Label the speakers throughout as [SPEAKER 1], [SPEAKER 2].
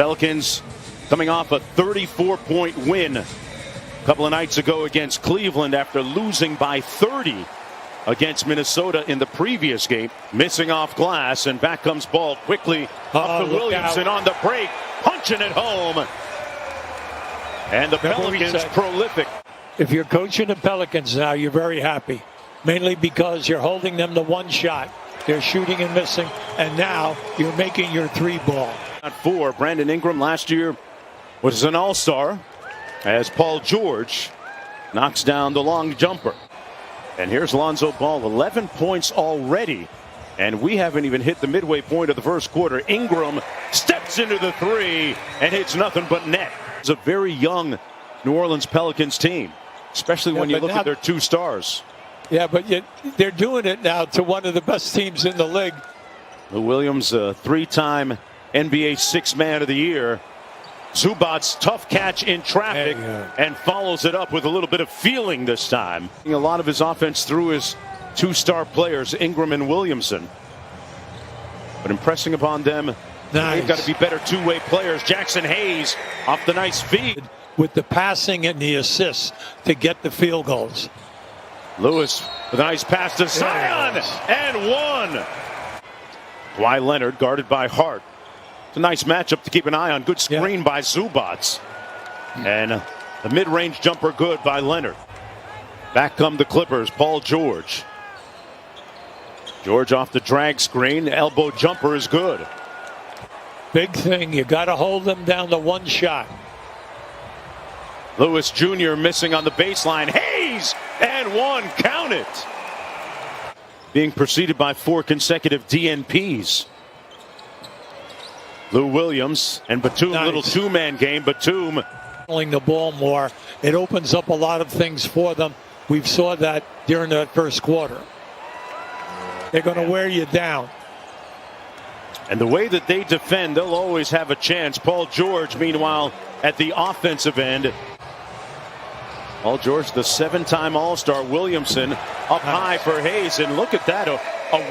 [SPEAKER 1] Pelicans coming off a 34-point win a couple of nights ago against Cleveland after losing by 30 against Minnesota in the previous game. Missing off glass, and back comes ball quickly up to Williamson on the break, punching it home. And the Pelicans prolific.
[SPEAKER 2] If you're coaching the Pelicans now, you're very happy, mainly because you're holding them to one shot. They're shooting and missing, and now you're making your three ball.
[SPEAKER 1] For Brandon Ingram last year was an all-star as Paul George knocks down the long jumper. And here's Lonzo Ball, 11 points already, and we haven't even hit the midway point of the first quarter. Ingram steps into the three and hits nothing but net. It's a very young New Orleans Pelicans team, especially when you look at their two stars.
[SPEAKER 2] Yeah, but they're doing it now to one of the best teams in the league.
[SPEAKER 1] Lou Williams, a three-time NBA Sixth Man of the Year. Zubac's tough catch in traffic and follows it up with a little bit of feeling this time. A lot of his offense through his two-star players, Ingram and Williamson. But impressing upon them, they've got to be better two-way players. Jackson Hayes off the nice feed.
[SPEAKER 2] With the passing and the assists to get the field goals.
[SPEAKER 1] Lewis with a nice pass to Zion and one. Kawhi Leonard guarded by Hart. It's a nice matchup to keep an eye on. Good screen by Zubac. And the mid-range jumper good by Leonard. Back come the Clippers. Paul George. George off the drag screen. Elbow jumper is good.
[SPEAKER 2] Big thing. You got to hold them down to one shot.
[SPEAKER 1] Lewis Jr. missing on the baseline. Hayes and one. Count it. Being preceded by 4 consecutive DNPs. Lou Williams and Batum, little two-man game. Batum
[SPEAKER 2] handling the ball more. It opens up a lot of things for them. We saw that during that first quarter. They're going to wear you down.
[SPEAKER 1] And the way that they defend, they'll always have a chance. Paul George, meanwhile, at the offensive end. Paul George, the 7-time All-Star. Williamson up high for Hayes. And look at that, a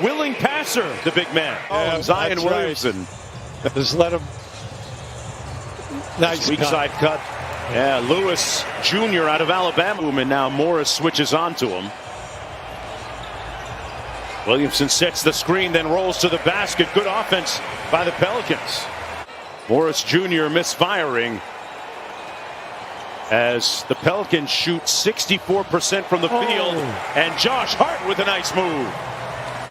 [SPEAKER 1] willing passer, the big man. Zion Williamson.
[SPEAKER 2] Just let him. Nice
[SPEAKER 1] weak side cut. Yeah, Lewis Jr. out of Alabama. And now Morris switches on to him. Williamson sets the screen, then rolls to the basket. Good offense by the Pelicans. Morris Jr. misfiring as the Pelicans shoot 64% from the field. And Josh Hart with a nice move.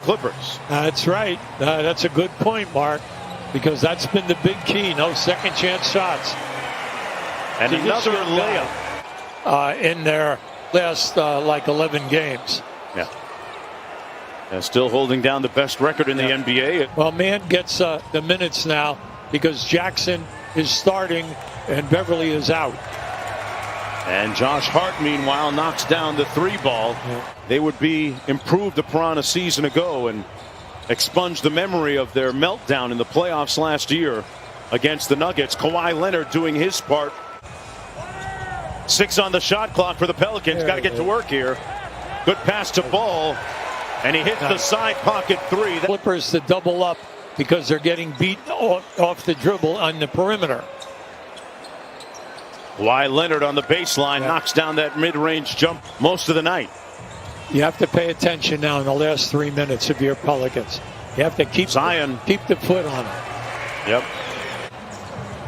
[SPEAKER 1] Clippers.
[SPEAKER 2] That's right. That's a good point, Mark. Because that's been the big key. No second chance shots.
[SPEAKER 1] And another layup.
[SPEAKER 2] In their last like 11 games.
[SPEAKER 1] Yeah. And still holding down the best record in the NBA.
[SPEAKER 2] Well, man gets the minutes now because Jackson is starting and Beverly is out.
[SPEAKER 1] And Josh Hart, meanwhile, knocks down the three ball. They would be improved upon a season ago and expunge the memory of their meltdown in the playoffs last year against the Nuggets. Kawhi Leonard doing his part. 6 on the shot clock for the Pelicans. Got to get to work here. Good pass to Ball. And he hits the side pocket three.
[SPEAKER 2] Clippers to double up because they're getting beat off the dribble on the perimeter.
[SPEAKER 1] Kawhi Leonard on the baseline knocks down that mid-range jump most of the night.
[SPEAKER 2] You have to pay attention now in the last 3 minutes of your Pelicans. You have to keep
[SPEAKER 1] Zion.
[SPEAKER 2] Keep the foot on it.
[SPEAKER 1] Yep.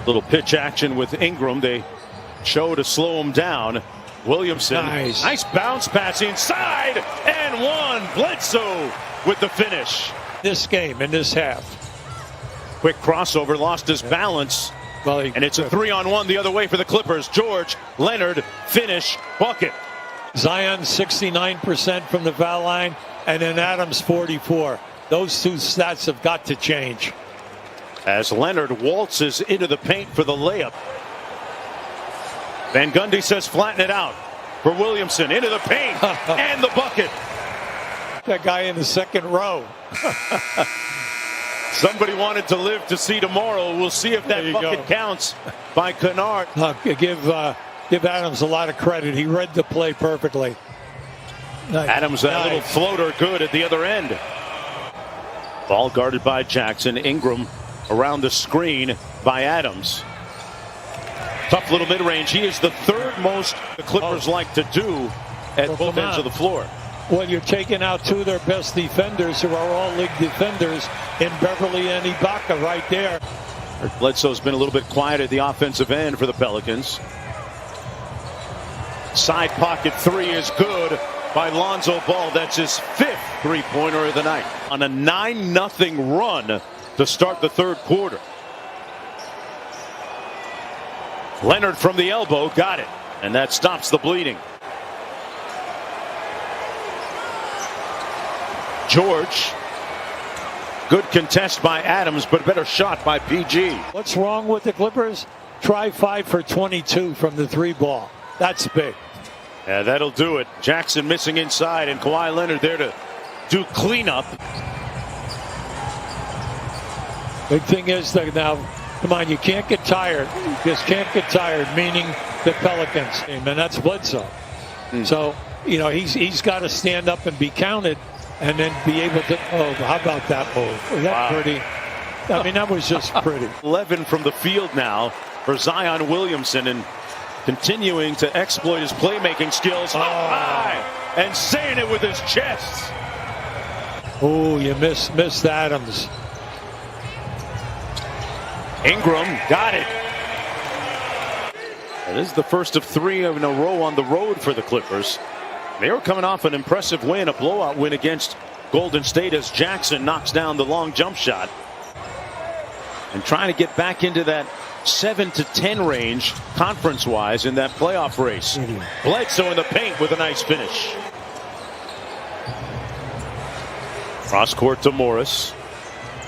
[SPEAKER 1] Little pitch action with Ingram. They show to slow him down. Williamson. Nice bounce pass inside. And one. Bledsoe with the finish.
[SPEAKER 2] This game in this half.
[SPEAKER 1] Quick crossover. Lost his balance. And it's a 3-on-1 the other way for the Clippers. George, Leonard, finish, bucket.
[SPEAKER 2] Zion 69% from the foul line, and then Adams 44. Those two stats have got to change.
[SPEAKER 1] As Leonard waltzes into the paint for the layup. Van Gundy says flatten it out for Williamson into the paint and the bucket.
[SPEAKER 2] That guy in the second row.
[SPEAKER 1] Somebody wanted to live to see tomorrow. We'll see if that bucket counts by Kennard.
[SPEAKER 2] Give Adams a lot of credit. He read the play perfectly.
[SPEAKER 1] Adams, that little floater good at the other end. Ball guarded by Jackson. Ingram around the screen. by Adams. Tough little mid-range. He is the third most the Clippers like to do at both ends of the floor.
[SPEAKER 2] Well, you're taking out two of their best defenders who are all league defenders in Beverly and Ibaka right there.
[SPEAKER 1] Bledsoe's been a little bit quiet at the offensive end for the Pelicans. Side pocket three is good by Lonzo Ball. That's his fifth three-pointer of the night on a 9-0 run to start the third quarter. Leonard from the elbow got it, and that stops the bleeding. George, good contest by Adams, but better shot by PG.
[SPEAKER 2] What's wrong with the Clippers? Try 5 for 22 from the three ball. That's big.
[SPEAKER 1] Yeah, that'll do it. Jackson missing inside, and Kawhi Leonard there to do cleanup.
[SPEAKER 2] Big thing is that now, come on, you can't get tired. You just can't get tired, meaning the Pelicans team, and that's Bledsoe. So, you know, he's got to stand up and be counted and then be able to, oh, how about that move? Was that pretty? I mean, that was just pretty.
[SPEAKER 1] 11 from the field now for Zion Williamson, and continuing to exploit his playmaking skills up high and saying it with his chest.
[SPEAKER 2] Oh, you missed Adams.
[SPEAKER 1] Ingram got it. And this is the first of 3 in a row on the road for the Clippers. They were coming off an impressive win, a blowout win against Golden State, as Jackson knocks down the long jump shot. And trying to get back into that 7 to 10 range conference-wise in that playoff race. Bledsoe in the paint with a nice finish. Cross court to Morris.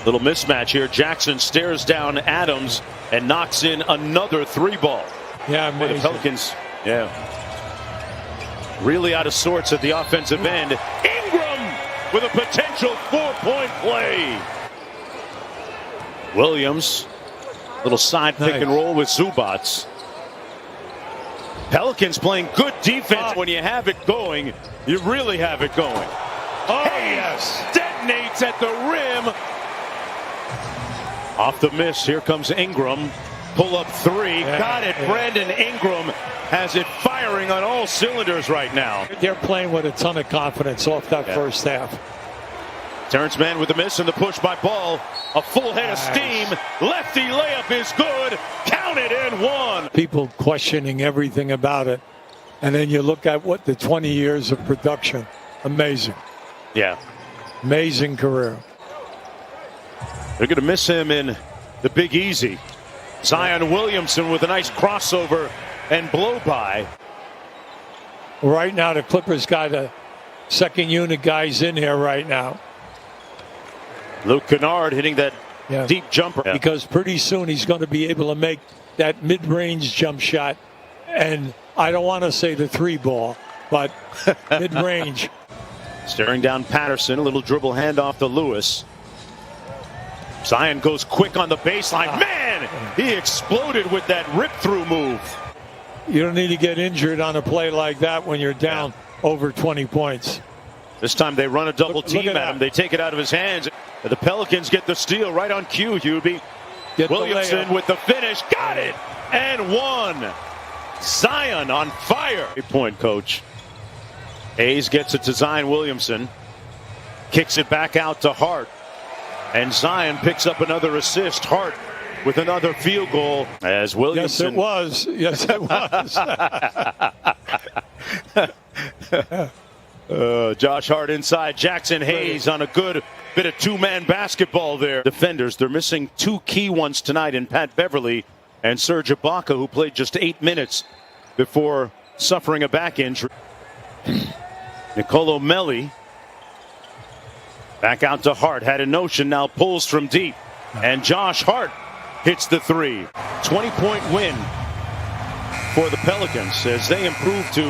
[SPEAKER 1] Little mismatch here. Jackson stares down Adams and knocks in another three ball.
[SPEAKER 2] Yeah, amazing.
[SPEAKER 1] The Pelicans, really out of sorts at the offensive end. Ingram with a potential 4-point play. Williams, little side pick and roll with Zubats. Pelicans playing good defense. When you have it going, you really have it going.
[SPEAKER 2] Oh, yes.
[SPEAKER 1] Detonates at the rim. Off the miss, here comes Ingram. Pull up three, got it. Brandon Ingram has it firing on all cylinders right now.
[SPEAKER 2] They're playing with a ton of confidence off that first half.
[SPEAKER 1] Terrence Mann with the miss and the push by Ball. A full head of steam. Lefty layup is good. Count it and one.
[SPEAKER 2] People questioning everything about it. And then you look at what the 20 years of production. Amazing.
[SPEAKER 1] Yeah.
[SPEAKER 2] Amazing career.
[SPEAKER 1] They're going to miss him in the Big Easy. Zion Williamson with a nice crossover and blow by.
[SPEAKER 2] Right now, the Clippers got a second unit guys in here right now.
[SPEAKER 1] Luke Kennard hitting that deep jumper.
[SPEAKER 2] Because pretty soon he's going to be able to make that mid-range jump shot. And I don't want to say the three ball, but mid-range.
[SPEAKER 1] Staring down Patterson, a little dribble handoff to Lewis. Zion goes quick on the baseline. Man, he exploded with that rip-through move.
[SPEAKER 2] You don't need to get injured on a play like that when you're down over 20 points.
[SPEAKER 1] This time they run a double team at him. They take it out of his hands. The Pelicans get the steal right on cue, Hubie. Williamson with the finish. Got it. And one. Zion on fire. Great point, coach. Hayes gets it to Zion Williamson. Kicks it back out to Hart. And Zion picks up another assist. Hart with another field goal as Williamson.
[SPEAKER 2] Yes, it was.
[SPEAKER 1] Josh Hart inside. Jackson Hayes on a good bit of two-man basketball there. Defenders, they're missing two key ones tonight in Pat Beverly and Serge Ibaka, who played just 8 minutes before suffering a back injury. Nicolo Melli back out to Hart. Had a notion, now pulls from deep. And Josh Hart hits the three. 20-point win for the Pelicans as they improve to